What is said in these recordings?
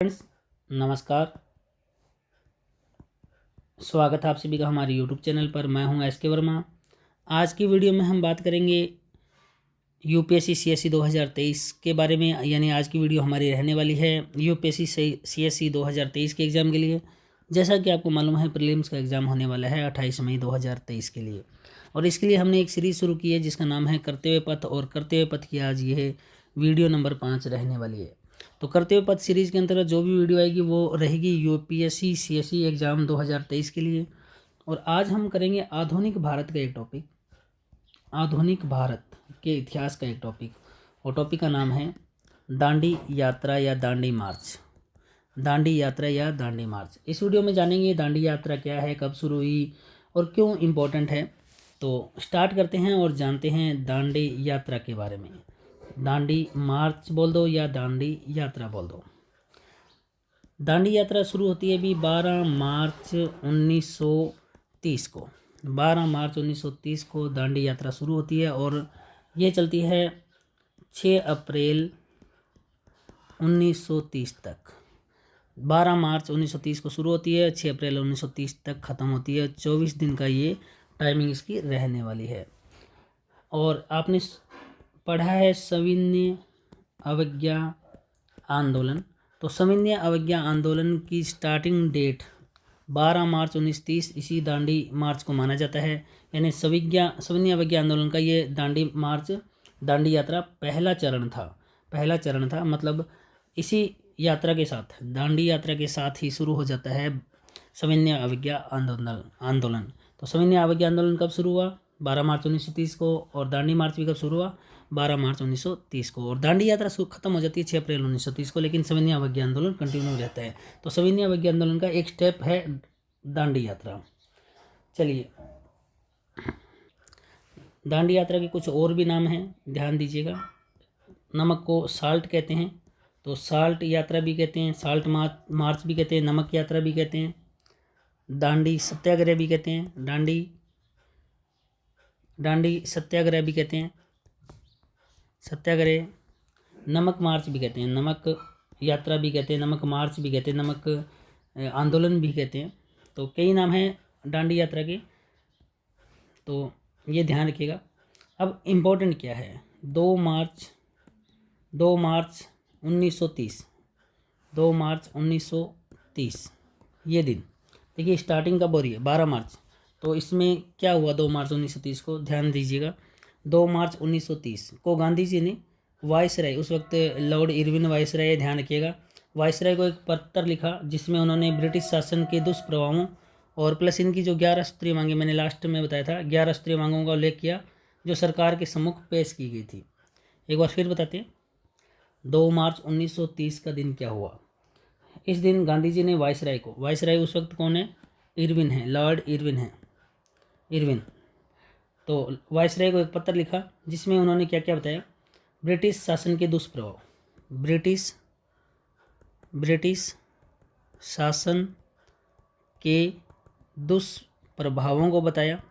Friends, नमस्कार। स्वागत है आप सभी का हमारे यूट्यूब चैनल पर। मैं हूं एस के वर्मा। आज की वीडियो में हम बात करेंगे यूपीएससी सीएससी 2023 के बारे में। यानी आज की वीडियो हमारी रहने वाली है यूपीएससी सीएससी 2023 के एग्ज़ाम के लिए। जैसा कि आपको मालूम है, प्रीलिम्स का एग्ज़ाम होने वाला है 28 मई 2023 के लिए, और इसके लिए हमने एक सीरीज़ शुरू की है जिसका नाम है करते हुए पथ। और करते हुए पथ की आज ये वीडियो नंबर 5 रहने वाली है। तो करते हुए पथ सीरीज़ के अंतर्गत जो भी वीडियो आएगी वो रहेगी यूपीएससी सीएससी एग्ज़ाम 2023 के लिए। और आज हम करेंगे आधुनिक भारत का एक टॉपिक, आधुनिक भारत के इतिहास का एक टॉपिक। और टॉपिक का नाम है दांडी यात्रा या दांडी मार्च। दांडी यात्रा या दांडी मार्च। इस वीडियो में जानेंगे दांडी यात्रा क्या है, कब शुरू हुई और क्यों इम्पोर्टेंट है। तो स्टार्ट करते हैं और जानते हैं दांडी यात्रा के बारे में। दांडी मार्च बोल दो या दांडी यात्रा बोल दो। दांडी यात्रा शुरू होती है अभी 12 मार्च 1930 को। 12 मार्च 1930 को दांडी यात्रा शुरू होती है और ये चलती है 6 अप्रैल 1930 तक। 12 मार्च 1930 को शुरू होती है, 6 अप्रैल 1930 तक ख़त्म होती है। 24 दिन का ये टाइमिंग इसकी रहने वाली है। और आपने पढ़ा है सविनय अवज्ञा आंदोलन। तो सविनय अवज्ञा आंदोलन की स्टार्टिंग डेट 12 मार्च 1930 इसी दांडी मार्च को माना जाता है। यानी सविनय अवज्ञा आंदोलन का ये दांडी मार्च, दांडी यात्रा पहला चरण था। मतलब इसी यात्रा के साथ, दांडी यात्रा के साथ ही शुरू हो जाता है सविनय अवज्ञा आंदोलन। तो सविनय अवज्ञा आंदोलन कब शुरू हुआ? 12 मार्च 1930 को। और दांडी मार्च भी कब शुरू हुआ? 12 मार्च 1930 को। और दांडी यात्रा खत्म हो जाती है 6 अप्रैल 1930 को, लेकिन सविनय अवज्ञा आंदोलन कंटिन्यू रहता है। तो सविनय अवज्ञा आंदोलन का एक स्टेप है दांडी यात्रा। चलिए, दांडी यात्रा के कुछ और भी नाम हैं, ध्यान दीजिएगा। नमक को साल्ट कहते हैं, तो साल्ट यात्रा भी कहते हैं, साल्ट मार्च भी कहते हैं, नमक यात्रा भी कहते हैं, दांडी सत्याग्रह भी कहते हैं, दांडी सत्याग्रह भी कहते हैं, सत्याग्रह, नमक मार्च भी कहते हैं, नमक यात्रा भी कहते हैं, नमक मार्च भी कहते हैं, नमक आंदोलन भी कहते हैं। तो कई नाम हैं दांडी यात्रा के, तो ये ध्यान रखिएगा। अब इम्पोर्टेंट क्या है? 2 मार्च 1930, 2 मार्च 1930 ये दिन। देखिए स्टार्टिंग कब हो रही है? 12 मार्च। तो इसमें क्या हुआ 2 मार्च 1930 को? ध्यान दीजिएगा। 2 मार्च 1930 को गांधी जी ने वायसराय, उस वक्त लॉर्ड इरविन वायसराय, ध्यान रखिएगा, वायसराय को एक पत्र लिखा जिसमें उन्होंने ब्रिटिश शासन के दुष्प्रभावों और प्लस इनकी जो 11 सूत्रीय मांगे, मैंने लास्ट में बताया था, 11 सूत्रीय मांगों का उल्लेख किया जो सरकार के सम्मुख पेश की गई थी। एक बार फिर बताते हैं 2 मार्च 1930 का दिन क्या हुआ। इस दिन गांधी जी ने वायसराय को, वायसराय उस वक्त कौन है? इरविन है, लॉर्ड इरविन है, इरविन। तो वायसराय को एक पत्र लिखा जिसमें उन्होंने क्या क्या बताया? ब्रिटिश शासन के दुष्प्रभाव, ब्रिटिश शासन के दुष्प्रभावों को बताया,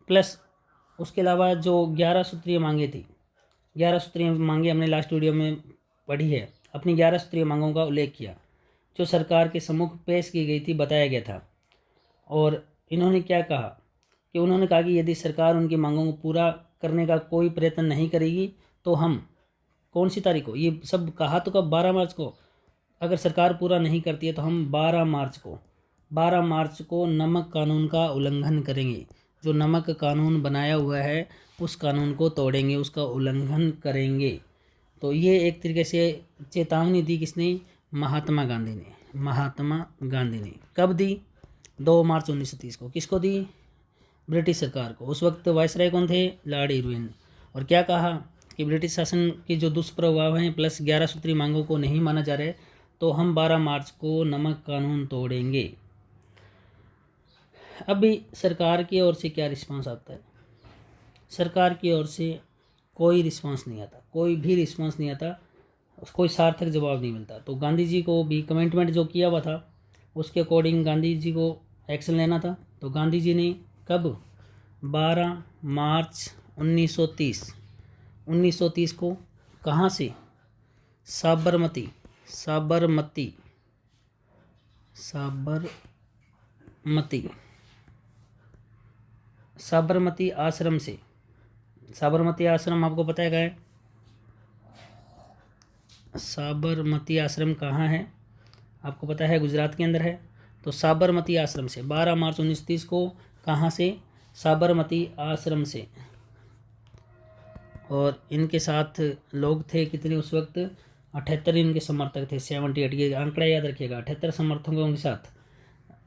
प्लस उसके अलावा जो 11 सूत्रीय मांगे थी, 11 सूत्रीय मांगे हमने लास्ट वीडियो में पढ़ी है, अपनी 11 सूत्रीय मांगों का उल्लेख किया जो सरकार के सम्मुख पेश की गई थी, बताया गया था। और इन्होंने क्या कहा कि उन्होंने कहा कि यदि सरकार उनकी मांगों को पूरा करने का कोई प्रयत्न नहीं करेगी तो हम, कौन सी तारीख को? ये सब कहा तो कब? 12 मार्च को। अगर सरकार पूरा नहीं करती है तो हम 12 मार्च को नमक कानून का उल्लंघन करेंगे। जो नमक कानून बनाया हुआ है उस कानून को तोड़ेंगे, उसका उल्लंघन करेंगे। तो ये एक तरीके से चेतावनी दी किसने? महात्मा गांधी ने। कब दी? 2 मार्च 1930 को। किसको दी? ब्रिटिश सरकार को। उस वक्त वायसराय कौन थे? Lord Irwin. और क्या कहा कि ब्रिटिश शासन के जो दुष्प्रभाव हैं प्लस 11 सूत्री मांगों को नहीं माना जा रहा है तो हम 12 मार्च को नमक कानून तोड़ेंगे। अभी सरकार की ओर से क्या रिस्पांस आता है? सरकार की ओर से कोई रिस्पांस नहीं आता, कोई भी रिस्पांस नहीं आता, कोई सार्थक जवाब नहीं मिलता। तो गांधी जी को भी कमिटमेंट जो किया हुआ था उसके अकॉर्डिंग गांधी जी को एक्शन लेना था। तो गांधी जी ने कब? 12 मार्च 1930 को कहाँ से? साबरमती साबरमती साबरमती आश्रम से। साबरमती आश्रम आपको पता है क्या है? साबरमती आश्रम कहाँ है आपको पता है? गुजरात के अंदर है। तो साबरमती आश्रम से 12 मार्च 1930 को, कहाँ से? साबरमती आश्रम से। और इनके साथ लोग थे कितने उस वक्त? 78 इनके समर्थक थे, 78। ये आंकड़ा याद रखिएगा, 78 समर्थकों के साथ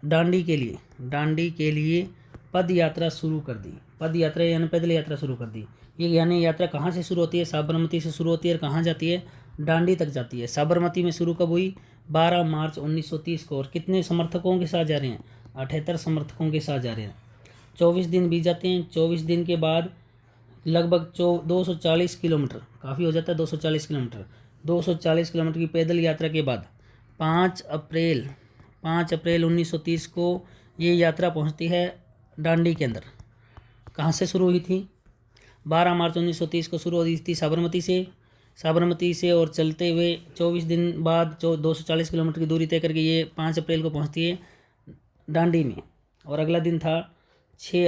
दांडी के लिए पद यात्रा शुरू कर दी। पद यात्रा यानी पैदल यात्रा शुरू कर दी। ये यानी यात्रा कहाँ से शुरू होती है? साबरमती से शुरू होती है और कहाँ जाती है? दांडी तक जाती है। साबरमती में शुरू कब हुई? 12 मार्च 1930 को। और कितने समर्थकों के साथ जा रहे हैं? 78 समर्थकों के साथ जा रहे हैं। 24 दिन बीत जाते हैं। 24 दिन के बाद लगभग 240 किलोमीटर, काफ़ी हो जाता है 240 किलोमीटर। 240 किलोमीटर की पैदल यात्रा के बाद 5 अप्रैल 1930 को ये यात्रा पहुंचती है दांडी के अंदर। कहाँ से शुरू हुई थी? 12 मार्च 1930 को शुरू हुई थी साबरमती से और चलते हुए 24 दिन बाद 240 किलोमीटर की दूरी तय करके ये 5 अप्रैल को पहुंचती है दांडी में। और अगला दिन था 6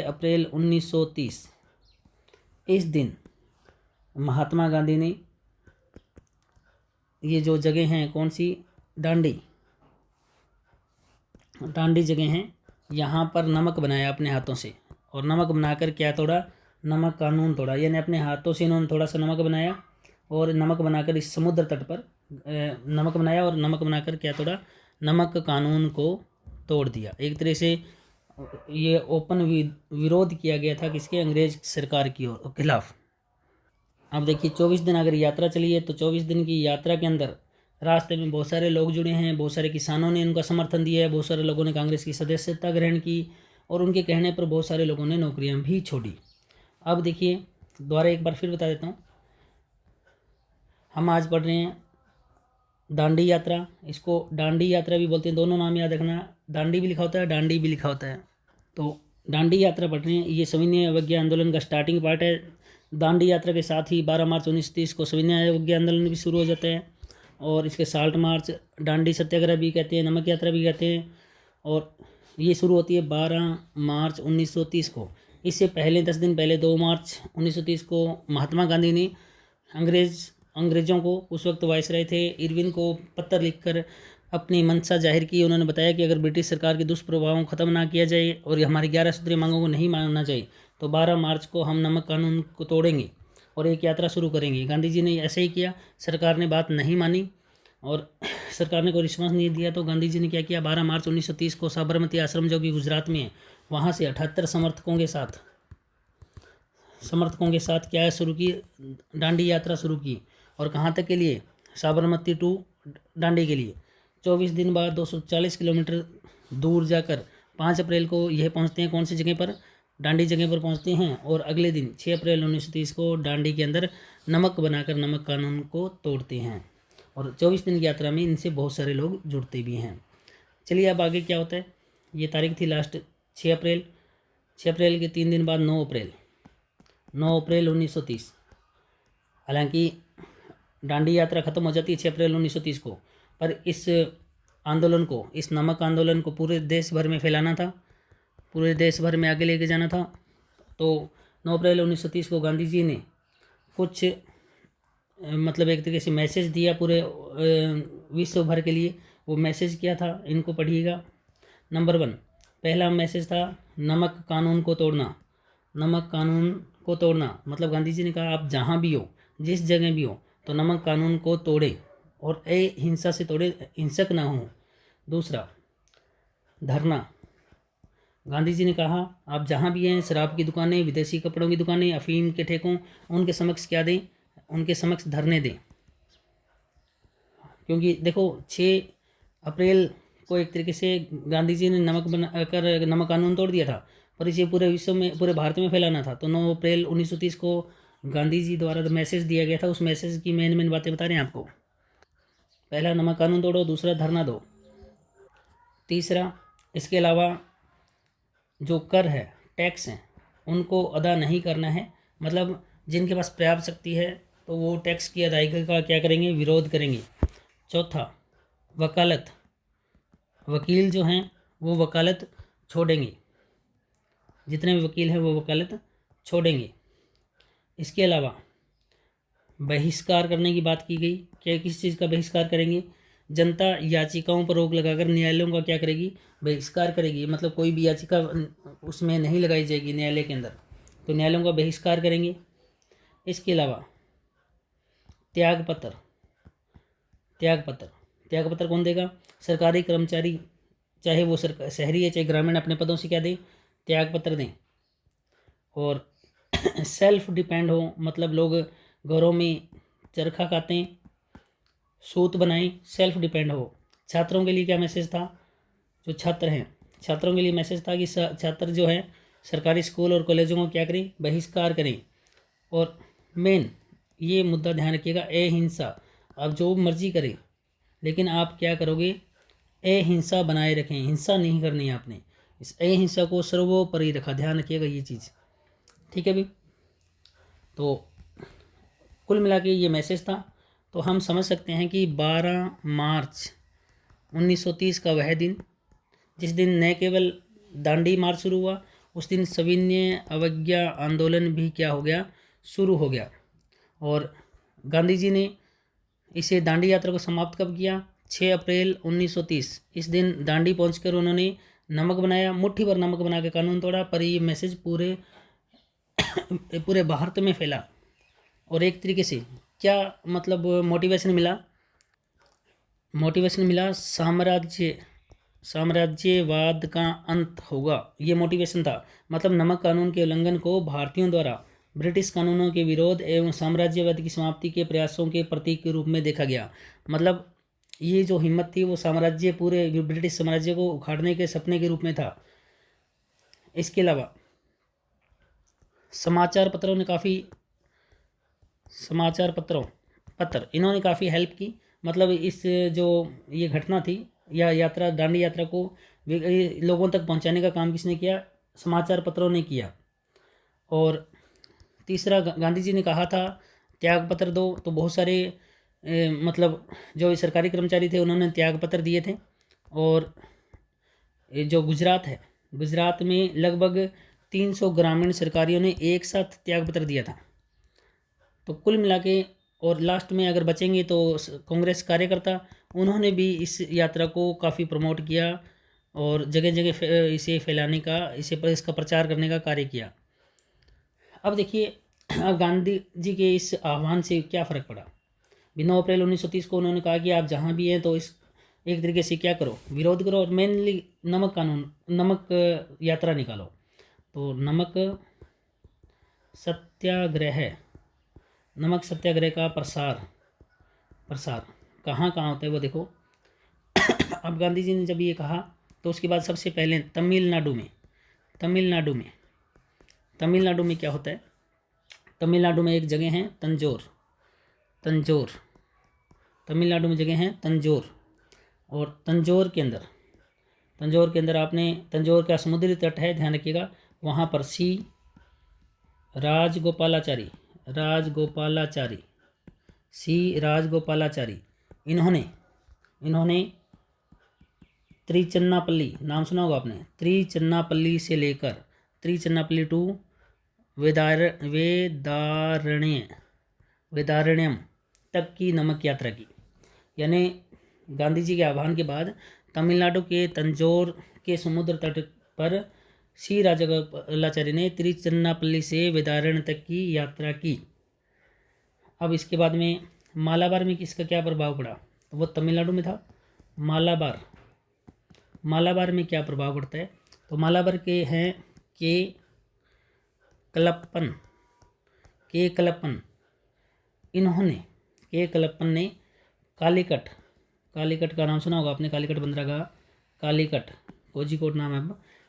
अप्रैल 1930। इस दिन महात्मा गांधी ने ये जो जगह हैं, कौन सी? दांडी जगह हैं, यहाँ पर नमक बनाया अपने हाथों से। और नमक बनाकर क्या तोड़ा? नमक कानून तोड़ा। यानी अपने हाथों से इन्होंने थोड़ा सा नमक बनाया और नमक बनाकर इस समुद्र तट पर नमक बनाया और नमक बनाकर क्या तोड़ा? नमक कानून को तोड़ दिया। एक तरह से ये ओपन विरोध किया गया था किसके? अंग्रेज सरकार की खिलाफ। अब देखिए 24 दिन अगर यात्रा चली है तो 24 दिन की यात्रा के अंदर रास्ते में बहुत सारे लोग जुड़े हैं, बहुत सारे किसानों ने इनका समर्थन दिया है, बहुत सारे लोगों ने कांग्रेस की सदस्यता ग्रहण की और उनके कहने पर बहुत सारे लोगों ने नौकरियां भी छोड़ी। अब देखिए दोबारा एक बार फिर बता देता हूँ, हम आज पढ़ रहे हैं दांडी यात्रा। इसको दांडी यात्रा भी बोलते हैं, दोनों नाम याद रखना, दांडी भी लिखा होता है, दांडी भी लिखा होता है। तो दांडी यात्रा पढ़ रहे हैं, ये सविनय अवज्ञा आंदोलन का स्टार्टिंग पार्ट है। दांडी यात्रा के साथ ही 12 मार्च 1930 को सविनय अवज्ञा आंदोलन भी शुरू हो जाता है और इसके साल्ट मार्च, दांडी सत्याग्रह भी कहते हैं, नमक यात्रा भी कहते हैं। और ये शुरू होती है 12 मार्च 1930 को। इससे पहले 10 दिन पहले 2 मार्च 1930 को महात्मा गांधी ने अंग्रेज़ों को, उस वक्त वायसराय थे, इरविन को पत्र लिखकर अपनी मंशा जाहिर की। उन्होंने बताया कि अगर ब्रिटिश सरकार के दुष्प्रभावों को ख़त्म ना किया जाए और हमारी 11 सूत्रीय मांगों को नहीं मानना चाहिए तो 12 मार्च को हम नमक कानून को तोड़ेंगे और एक यात्रा शुरू करेंगे। गांधी जी ने ऐसे ही किया। सरकार ने बात नहीं मानी और सरकार ने कोई रिस्पॉन्स नहीं दिया तो गांधी जी ने क्या किया? 12 मार्च 1930 को साबरमती आश्रम जो कि गुजरात में है, वहाँ से 78 समर्थकों के साथ क्या शुरू की? दांडी यात्रा शुरू की। और कहाँ तक के लिए? साबरमती टू दांडी के लिए। 24 दिन बाद 240 किलोमीटर दूर जाकर 5 अप्रैल को यह पहुंचते हैं, कौन सी जगह पर? दांडी जगह पर पहुंचते हैं। और अगले दिन 6 अप्रैल 1930 को दांडी के अंदर नमक बनाकर नमक कानून को तोड़ते हैं। और 24 दिन की यात्रा में इनसे बहुत सारे लोग जुड़ते भी हैं। चलिए अब आगे क्या होता है। ये तारीख थी लास्ट 6 अप्रैल। 6 अप्रैल के 3 दिन बाद 9 अप्रैल 1930। हालांकि दांडी यात्रा खत्म हो जाती है 6 अप्रैल 1930 को, पर इस आंदोलन को, इस नमक आंदोलन को पूरे देश भर में फैलाना था, पूरे देश भर में आगे लेके जाना था। तो 9 अप्रैल 1930 को गांधी जी ने कुछ मतलब एक तरीके से मैसेज दिया पूरे विश्व भर के लिए। वो मैसेज क्या था, इनको पढ़िएगा। नंबर 1, पहला मैसेज था नमक कानून को तोड़ना। नमक कानून को तोड़ना मतलब गांधी जी ने कहा आप जहाँ भी हो, जिस जगह भी हो, तो नमक कानून को तोड़े और हिंसा से तोड़े, हिंसक ना हो। दूसरा, धरना। गांधी जी ने कहा आप जहाँ भी हैं, शराब की दुकानें, विदेशी कपड़ों की दुकानें, अफीम के ठेकों, उनके समक्ष क्या दें? उनके समक्ष धरने दें। क्योंकि देखो 6 अप्रैल को एक तरीके से गांधी जी ने नमक कानून तोड़ दिया था, पर इसे पूरे विश्व में, पूरे भारत में फैलाना था। तो 9 अप्रैल 1930 को गांधी जी द्वारा मैसेज दिया गया था। उस मैसेज की मेन बातें बता रहे हैं आपको। पहला, नमक कानून तोड़ो। दूसरा, धरना दो। तीसरा, इसके अलावा जो कर है, टैक्स हैं, उनको अदा नहीं करना है। मतलब जिनके पास पर्याप्त शक्ति है तो वो टैक्स की अदायगी का क्या करेंगे, विरोध करेंगे। चौथा, वकालत, वकील जो हैं वो वकालत छोड़ेंगे, जितने भी वकील हैं वो वकालत छोड़ेंगे। इसके अलावा बहिष्कार करने की बात की गई। क्या किस चीज़ का बहिष्कार करेंगे, जनता याचिकाओं पर रोक लगाकर न्यायालयों का क्या करेगी, बहिष्कार करेगी। मतलब कोई भी याचिका उसमें नहीं लगाई जाएगी न्यायालय के अंदर, तो न्यायालयों का बहिष्कार करेंगे। इसके अलावा त्यागपत्र, त्यागपत्र, त्यागपत्र कौन देगा, सरकारी कर्मचारी, चाहे वो शहरी है चाहे ग्रामीण, अपने पदों से क्या दें, त्यागपत्र दें। और सेल्फ डिपेंड हो, मतलब लोग घरों में चरखा काटें, सूत बनाएं, सेल्फ डिपेंड हो। छात्रों के लिए क्या मैसेज था, जो छात्र हैं छात्रों के लिए मैसेज था कि छात्र जो है सरकारी स्कूल और कॉलेजों को क्या करें, बहिष्कार करें। और मेन ये मुद्दा ध्यान रखिएगा, अहिंसा। आप जो मर्जी करें लेकिन आप क्या करोगे, अहिंसा बनाए रखें, हिंसा नहीं करनी है आपने। इस अहिंसा को सर्वोपरि रखा, ध्यान रखिएगा ये चीज़, ठीक है भी। तो कुल मिला के ये मैसेज था। तो हम समझ सकते हैं कि 12 मार्च 1930 का वह दिन, जिस दिन न केवल दांडी मार्च शुरू हुआ, उस दिन सविनय अवज्ञा आंदोलन भी क्या हो गया, शुरू हो गया। और गांधी जी ने इसे दांडी यात्रा को समाप्त कब किया, 6 अप्रैल 1930। इस दिन दांडी पहुंचकर उन्होंने नमक बनाया, मुट्ठी भर नमक बना के कानून तोड़ा। पर ये मैसेज पूरे पूरे भारत में फैला। और एक तरीके से क्या मतलब मोटिवेशन मिला, साम्राज्यवाद का अंत होगा, ये मोटिवेशन था। मतलब नमक कानून के उल्लंघन को भारतीयों द्वारा ब्रिटिश कानूनों के विरोध एवं साम्राज्यवाद की समाप्ति के प्रयासों के प्रतीक के रूप में देखा गया। मतलब ये जो हिम्मत थी वो साम्राज्य, पूरे ब्रिटिश साम्राज्य को उखाड़ने के सपने के रूप में था। इसके अलावा समाचार पत्रों इन्होंने काफ़ी हेल्प की। मतलब इस जो ये घटना थी या यात्रा, दांडी यात्रा को लोगों तक पहुंचाने का काम किसने किया, समाचार पत्रों ने किया। और तीसरा, गांधी जी ने कहा था त्यागपत्र दो, तो बहुत सारे मतलब जो सरकारी कर्मचारी थे उन्होंने त्यागपत्र दिए थे। और जो गुजरात है, गुजरात में लगभग 300 ग्रामीण सरकारियों ने एक साथ त्यागपत्र दिया था। तो कुल मिला के, और लास्ट में अगर बचेंगे तो कांग्रेस कार्यकर्ता, उन्होंने भी इस यात्रा को काफ़ी प्रमोट किया और जगह जगह इसे फैलाने का, इसका प्रचार करने का कार्य किया। अब देखिए, अब गांधी जी के इस आह्वान से क्या फ़र्क पड़ा। 9 अप्रैल 1930 को उन्होंने कहा कि आप जहाँ भी हैं तो इस एक तरीके से क्या करो, विरोध करो, और मेनली नमक यात्रा निकालो। तो नमक सत्याग्रह का प्रसार कहाँ होता है वो देखो। अब गांधी जी ने जब ये कहा तो उसके बाद सबसे पहले तमिलनाडु में क्या होता है, तमिलनाडु में एक जगह है तंजौर, तमिलनाडु में जगह है तंजौर। और तंजौर के अंदर आपने, तंजौर का समुद्री तट है, ध्यान रखिएगा, वहाँ पर राजगोपालाचारी इन्होंने त्रिचन्नापल्ली, नाम सुना होगा आपने, त्रिचन्नापल्ली से लेकर त्रिचन्नापल्ली टू वेदारण्यम तक की नमक यात्रा की। यानी गांधी जी के आह्वान के बाद तमिलनाडु के तंजौर के समुद्र तट पर सी राजगोपालाचारी ने त्रिचन्नापल्ली से वेदारण्य तक की यात्रा की। अब इसके बाद में मालाबार में किसका क्या प्रभाव पड़ा, तो वो तमिलनाडु में था। मालाबार में क्या प्रभाव पड़ता है, तो मालाबार के हैं के कलप्पन ने कालीकट का नाम सुना होगा आपने, कालीकट बंदरगाह, कालीकट कोझिकोड नाम है।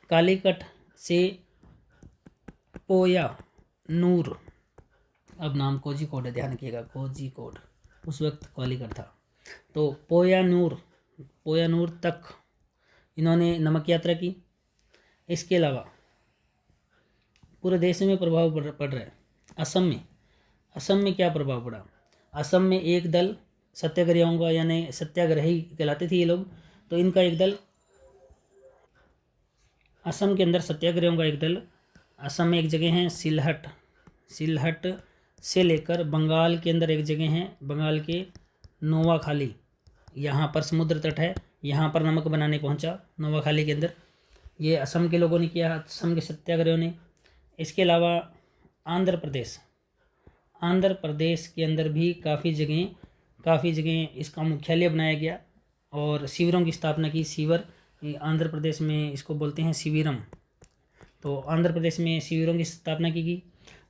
कालीकट से पोया नूर, अब नाम कोझिकोड है, ध्यान रखिएगा, कोझिकोड, उस वक्त कालीकट था। तो पोया नूर तक इन्होंने नमक यात्रा की। इसके अलावा पूरे देश में प्रभाव पड़ रहा है। असम में क्या प्रभाव पड़ा, असम में एक दल सत्याग्रहियों का, यानी सत्याग्रही कहलाते थे ये लोग, तो इनका एक दल, असम के अंदर सत्याग्रहियों का एक दल, असम में एक जगह है सिलहट, सिलहट से लेकर बंगाल के अंदर एक जगह है, बंगाल के नोवाखाली, यहाँ पर समुद्र तट है, यहाँ पर नमक बनाने पहुँचा नोवाखाली के अंदर, ये असम के लोगों ने किया, असम के सत्याग्रहियों ने। इसके अलावा आंध्र प्रदेश, आंध्र प्रदेश के अंदर भी काफ़ी जगह इसका मुख्यालय बनाया गया और शिविरों की स्थापना की। शिविर आंध्र प्रदेश में इसको बोलते हैं शिविरम, तो आंध्र प्रदेश में शिविरों की स्थापना की गई।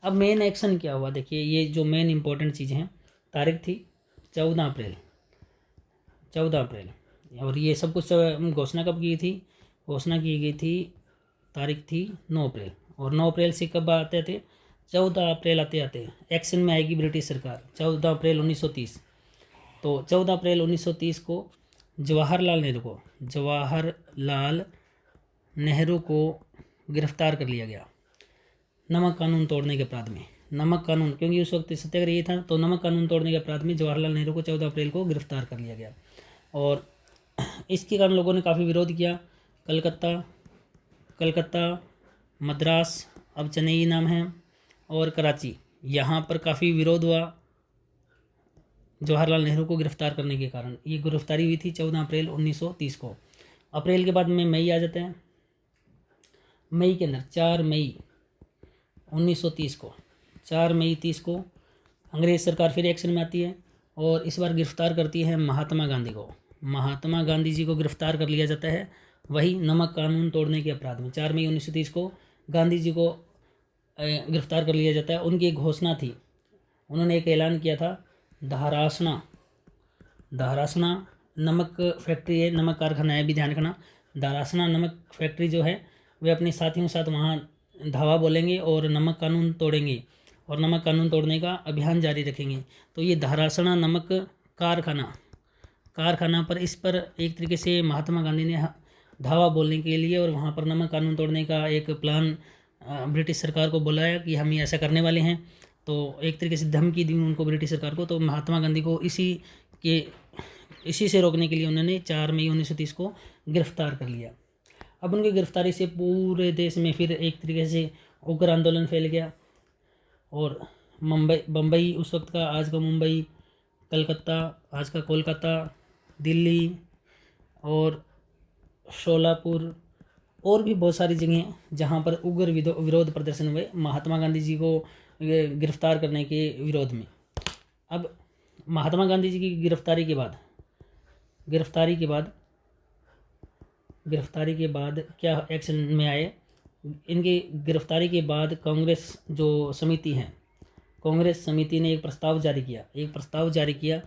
अब मेन एक्शन क्या हुआ, देखिए ये जो मेन इंपॉर्टेंट चीज़ें हैं। तारीख थी 14 अप्रैल, 14 अप्रैल, और ये सब कुछ घोषणा कब की थी, घोषणा की गई थी, तारीख थी 9 अप्रैल, और 9 अप्रैल से कब आते थे, 14 अप्रैल आते आते एक्शन में आएगी ब्रिटिश सरकार 14 अप्रैल 1930। तो 14 अप्रैल 1930 को जवाहरलाल नेहरू को गिरफ्तार कर लिया गया नमक कानून तोड़ने के अपराध में। नमक कानून, क्योंकि उस वक्त सत्याग्रह ये था, तो नमक कानून तोड़ने के अपराध में जवाहरलाल नेहरू को 14 अप्रैल को गिरफ्तार कर लिया गया। और इसके कारण लोगों ने काफ़ी विरोध किया। कलकत्ता, मद्रास, अब चेन्नई नाम है, और कराची, यहाँ पर काफ़ी विरोध हुआ जवाहरलाल नेहरू को गिरफ्तार करने के कारण। ये गिरफ्तारी हुई थी 14 अप्रैल 1930 को। अप्रैल के बाद में मई आ जाते हैं। मई के अंदर 4 मई 1930 को, 4 मई 30 को अंग्रेज़ सरकार फिर एक्शन में आती है और इस बार गिरफ्तार करती है महात्मा गांधी को। महात्मा गांधी जी को गिरफ्तार कर लिया जाता है, वही नमक कानून तोड़ने के अपराध में। 4 मई 1930 को गांधी जी को गिरफ्तार कर लिया जाता है। उनकी एक घोषणा थी, उन्होंने एक ऐलान किया था, धारासना नमक फैक्ट्री है, नमक कारखाना है, भी ध्यान रखना। धारासना नमक फैक्ट्री जो है, वे अपने साथियों के साथ वहाँ धावा बोलेंगे और नमक कानून तोड़ेंगे और नमक कानून तोड़ने का अभियान जारी रखेंगे। तो ये धारासना नमक कारखाना पर, इस पर एक तरीके से महात्मा गांधी ने धावा बोलने के लिए और वहाँ पर नमक कानून तोड़ने का एक प्लान ब्रिटिश सरकार को बुलाया कि हम ये ऐसा करने वाले हैं। तो एक तरीके से धमकी दी उनको ब्रिटिश सरकार को। तो महात्मा गांधी को इसी से रोकने के लिए उन्होंने 4 मई 1930 को गिरफ्तार कर लिया। अब उनकी गिरफ्तारी से पूरे देश में फिर एक तरीके से उग्र आंदोलन फैल गया और बम्बई उस वक्त का, आज का मुंबई, कलकत्ता आज का कोलकाता, दिल्ली और शोलापुर और भी बहुत सारी जगह जहाँ पर उग्र विरोध प्रदर्शन हुए महात्मा गांधी जी को गिरफ्तार करने के विरोध में। अब महात्मा गांधी जी की गिरफ्तारी के बाद क्या एक्शन में आए, इनकी गिरफ्तारी के बाद कांग्रेस जो समिति है, कांग्रेस समिति ने एक प्रस्ताव जारी किया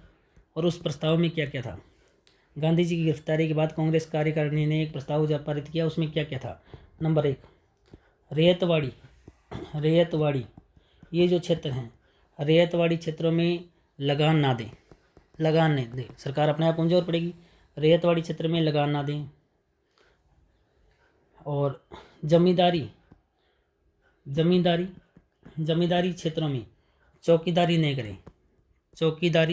और उस प्रस्ताव में क्या क्या था। गांधी जी की गिरफ्तारी के बाद कांग्रेस कार्यकारिणी ने एक प्रस्ताव पारित किया, उसमें क्या क्या था। नंबर 1, रेयतवाड़ी ये जो क्षेत्र हैं, रेयतवाड़ी क्षेत्रों में लगान नहीं दें, सरकार अपने आप कमजोर पड़ेगी। रेयतवाड़ी क्षेत्र में लगान ना दें और जमींदारी क्षेत्रों में चौकीदारी नहीं करें।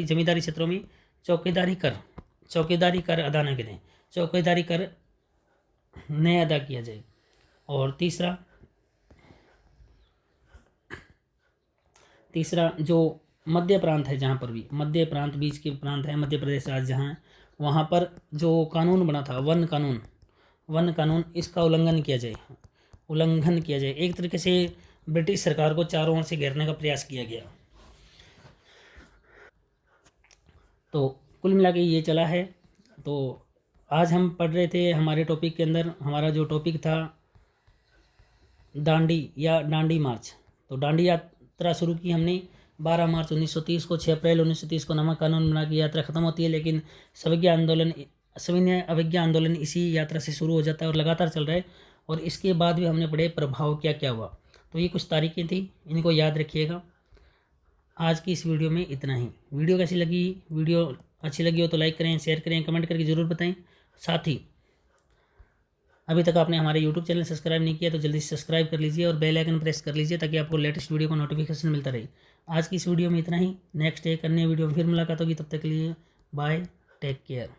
जमींदारी क्षेत्रों में चौकीदारी कर अदा न करें, चौकीदारी कर नहीं अदा किया जाए। और तीसरा जो मध्य प्रांत है, जहाँ पर भी मध्य प्रांत, बीच के प्रांत है, मध्य प्रदेश राज्य जहाँ है, वहाँ पर जो कानून बना था वन कानून, इसका उल्लंघन किया जाए। एक तरीके से ब्रिटिश सरकार को चारों ओर से घेरने का प्रयास किया गया। तो कुल मिला के ये चला है। तो आज हम पढ़ रहे थे, हमारे टॉपिक के अंदर हमारा जो टॉपिक था दांडी मार्च। तो दांडी यात्रा शुरू की हमने 12 मार्च 1930 को। 6 अप्रैल 1930 को नमक कानून बना के यात्रा खत्म होती है, लेकिन सविनय अवज्ञा आंदोलन इसी यात्रा से शुरू हो जाता है और लगातार चल रहा है। और इसके बाद भी हमने पढ़े प्रभाव क्या क्या हुआ। तो ये कुछ तारीखें थी, इनको याद रखिएगा। आज की इस वीडियो में इतना ही। वीडियो कैसी लगी? वीडियो अच्छी लगी हो तो लाइक करें, शेयर करें, कमेंट करके ज़रूर बताएं। साथ ही अभी तक आपने हमारे यूट्यूब चैनल सब्सक्राइब नहीं किया तो जल्दी से सब्सक्राइब कर लीजिए और बेल आइकन प्रेस कर लीजिए ताकि आपको लेटेस्ट वीडियो का नोटिफिकेशन मिलता रहे। आज की इस वीडियो में इतना ही। नेक्स्ट एक अन्य वीडियो में फिर मुलाकात होगी, तब तक के लिए बाय, टेक केयर।